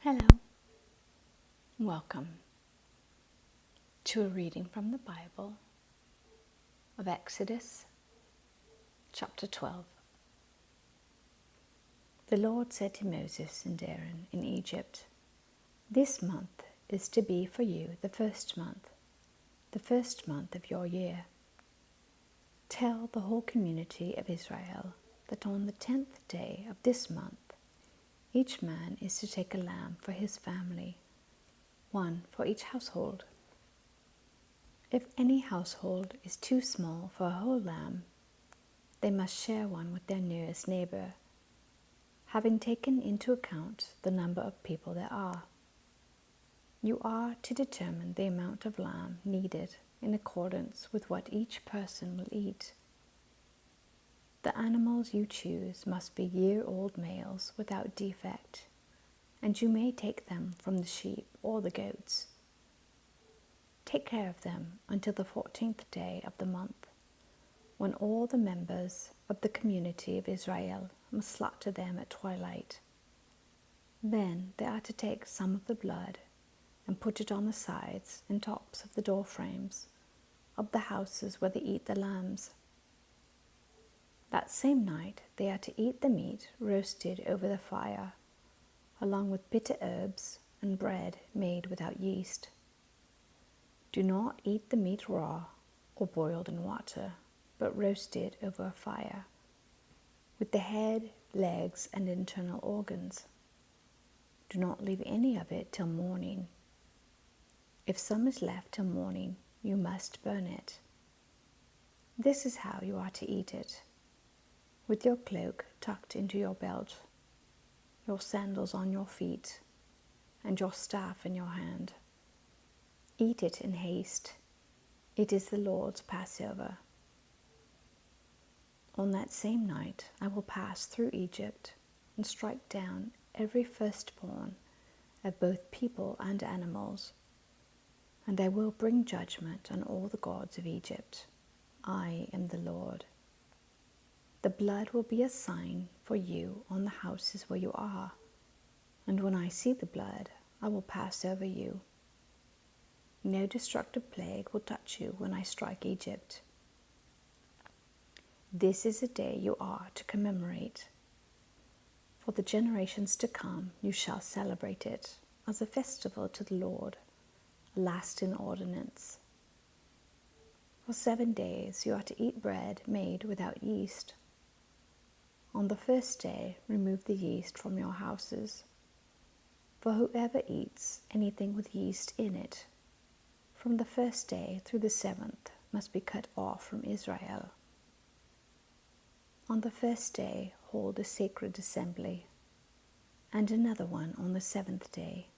Hello, welcome to a reading from the Bible of Exodus chapter 12. The Lord said to Moses and Aaron in Egypt, "This month is to be for you the first month of your year. Tell the whole community of Israel that on the 10th day of this month, each man is to take a lamb for his family, one for each household. If any household is too small for a whole lamb, they must share one with their nearest neighbor, having taken into account the number of people there are. You are to determine the amount of lamb needed in accordance with what each person will eat. The animals you choose must be year-old males without defect, and you may take them from the sheep or the goats. Take care of them until the 14th day of the month, when all the members of the community of Israel must slaughter them at twilight. Then they are to take some of the blood and put it on the sides and tops of the door frames of the houses where they eat the lambs. That same night they are to eat the meat roasted over the fire, along with bitter herbs and bread made without yeast. Do not eat the meat raw or boiled in water, but roasted over a fire, with the head, legs, and internal organs. Do not leave any of it till morning. If some is left till morning, you must burn it. This is how you are to eat it: with your cloak tucked into your belt, your sandals on your feet, and your staff in your hand. Eat it in haste. It is the Lord's Passover. On that same night I will pass through Egypt and strike down every firstborn of both people and animals, and I will bring judgment on all the gods of Egypt. I am the Lord. The blood will be a sign for you on the houses where you are, and when I see the blood, I will pass over you. No destructive plague will touch you when I strike Egypt. This is a day you are to commemorate. For the generations to come, you shall celebrate it as a festival to the Lord, a lasting ordinance. For 7 days you are to eat bread made without yeast. On the first day, remove the yeast from your houses. For whoever eats anything with yeast in it, from the first day through the 7th, must be cut off from Israel. On the first day, hold a sacred assembly, and another one on the 7th day.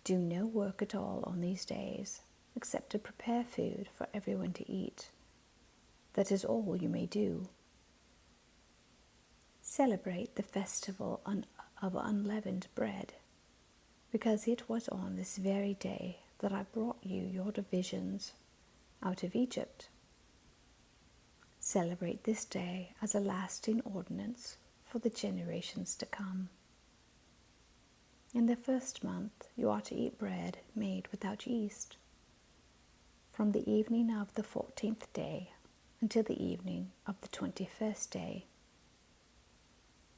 Do no work at all on these days, except to prepare food for everyone to eat. That is all you may do. Celebrate the festival of unleavened bread, because it was on this very day that I brought you your divisions out of Egypt. Celebrate this day as a lasting ordinance for the generations to come. In the first month you are to eat bread made without yeast. From the evening of the 14th day until the evening of the 21st day.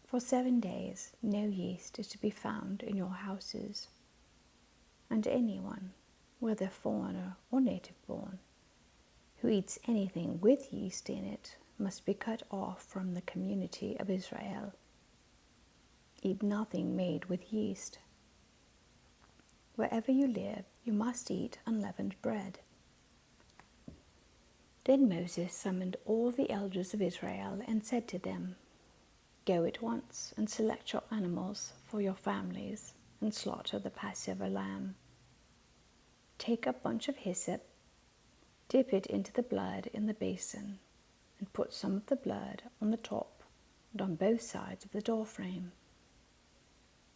For 7 days no yeast is to be found in your houses, and anyone, whether foreigner or native born, who eats anything with yeast in it must be cut off from the community of Israel. Eat nothing made with yeast. Wherever you live, you must eat unleavened bread. Then Moses summoned all the elders of Israel and said to them, "Go at once and select your animals for your families and slaughter the Passover lamb. Take a bunch of hyssop, dip it into the blood in the basin, and put some of the blood on the top and on both sides of the door frame.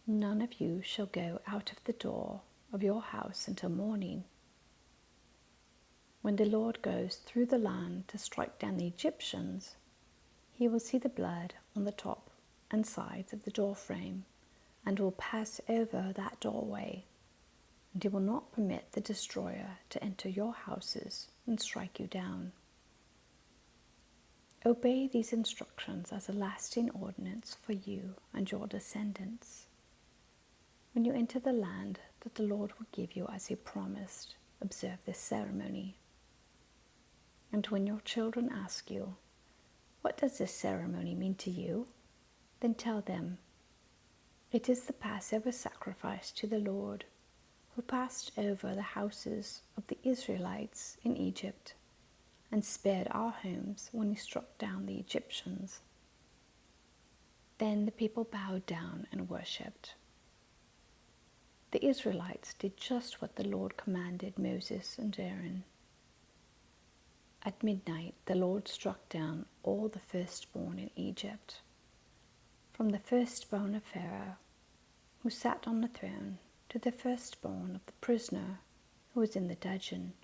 None of you shall go out of the door of your house until morning. When the Lord goes through the land to strike down the Egyptians, he will see the blood on the top and sides of the door frame and will pass over that doorway, and he will not permit the destroyer to enter your houses and strike you down. Obey these instructions as a lasting ordinance for you and your descendants. When you enter the land that the Lord will give you as he promised, observe this ceremony. And when your children ask you, "What does this ceremony mean to you?" then tell them, "It is the Passover sacrifice to the Lord, who passed over the houses of the Israelites in Egypt and spared our homes when he struck down the Egyptians." Then the people bowed down and worshipped. The Israelites did just what the Lord commanded Moses and Aaron. At midnight, the Lord struck down all the firstborn in Egypt, from the firstborn of Pharaoh, who sat on the throne, to the firstborn of the prisoner who was in the dungeon,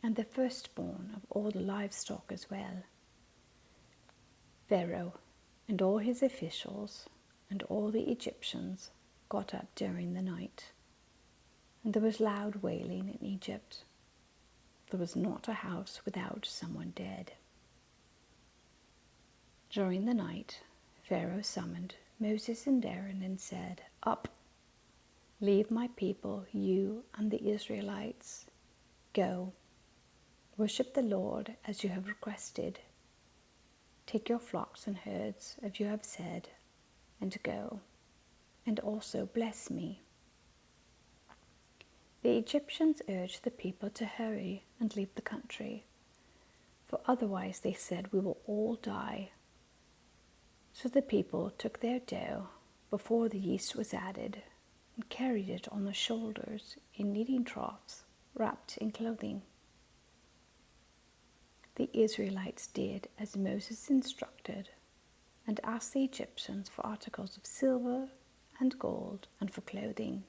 and the firstborn of all the livestock as well. Pharaoh and all his officials and all the Egyptians got up during the night, and there was loud wailing in Egypt. There was not a house without someone dead. During the night, Pharaoh summoned Moses and Aaron and said, "Up, leave my people, you and the Israelites. Go, worship the Lord as you have requested. Take your flocks and herds as you have said, and go, and also bless me." The Egyptians urged the people to hurry and leave the country, for otherwise, they said, "We will all die." So the people took their dough before the yeast was added and carried it on their shoulders in kneading troughs wrapped in clothing. The Israelites did as Moses instructed and asked the Egyptians for articles of silver and gold and for clothing.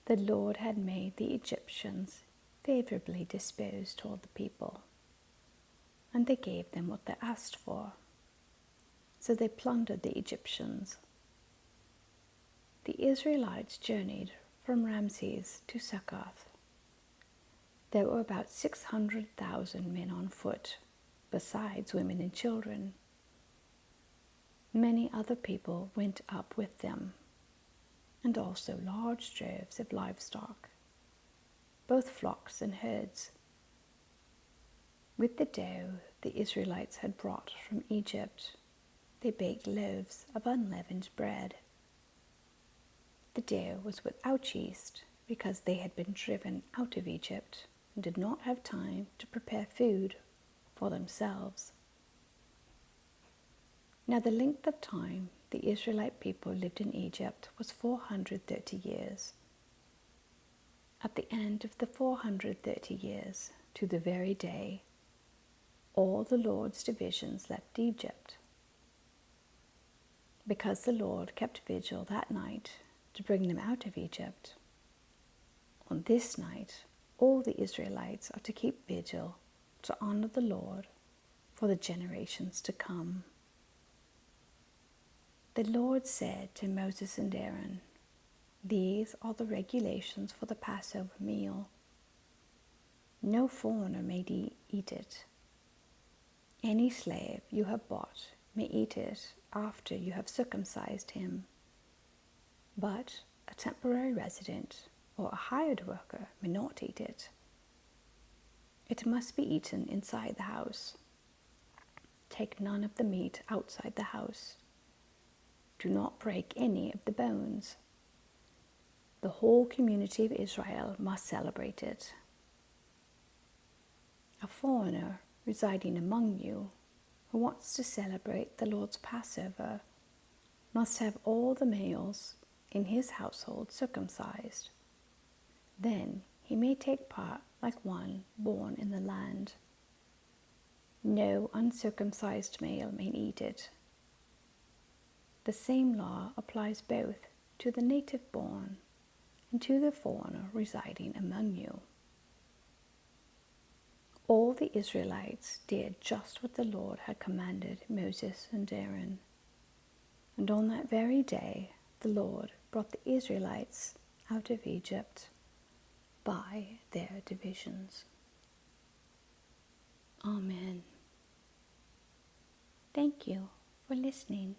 The Lord had made the Egyptians favorably disposed toward the people, and they gave them what they asked for. So they plundered the Egyptians. The Israelites journeyed from Ramses to Succoth. There were about 600,000 men on foot, besides women and children. Many other people went up with them, and also large droves of livestock, both flocks and herds. With the dough the Israelites had brought from Egypt, they baked loaves of unleavened bread. The dough was without yeast because they had been driven out of Egypt and did not have time to prepare food for themselves. Now the length of time the Israelite people lived in Egypt was 430 years. At the end of the 430 years, to the very day, all the Lord's divisions left Egypt. Because the Lord kept vigil that night to bring them out of Egypt, on this night all the Israelites are to keep vigil to honor the Lord for the generations to come. The Lord said to Moses and Aaron, "These are the regulations for the Passover meal. No foreigner may eat it. Any slave you have bought may eat it after you have circumcised him, but a temporary resident or a hired worker may not eat it. It must be eaten inside the house. Take none of the meat outside the house. Do not break any of the bones. The whole community of Israel must celebrate it. A foreigner residing among you who wants to celebrate the Lord's Passover must have all the males in his household circumcised. Then he may take part like one born in the land. No uncircumcised male may eat it. The same law applies both to the native born and to the foreigner residing among you." All the Israelites did just what the Lord had commanded Moses and Aaron, And on that very day, the Lord brought the Israelites out of Egypt by their divisions. Amen. Thank you for listening.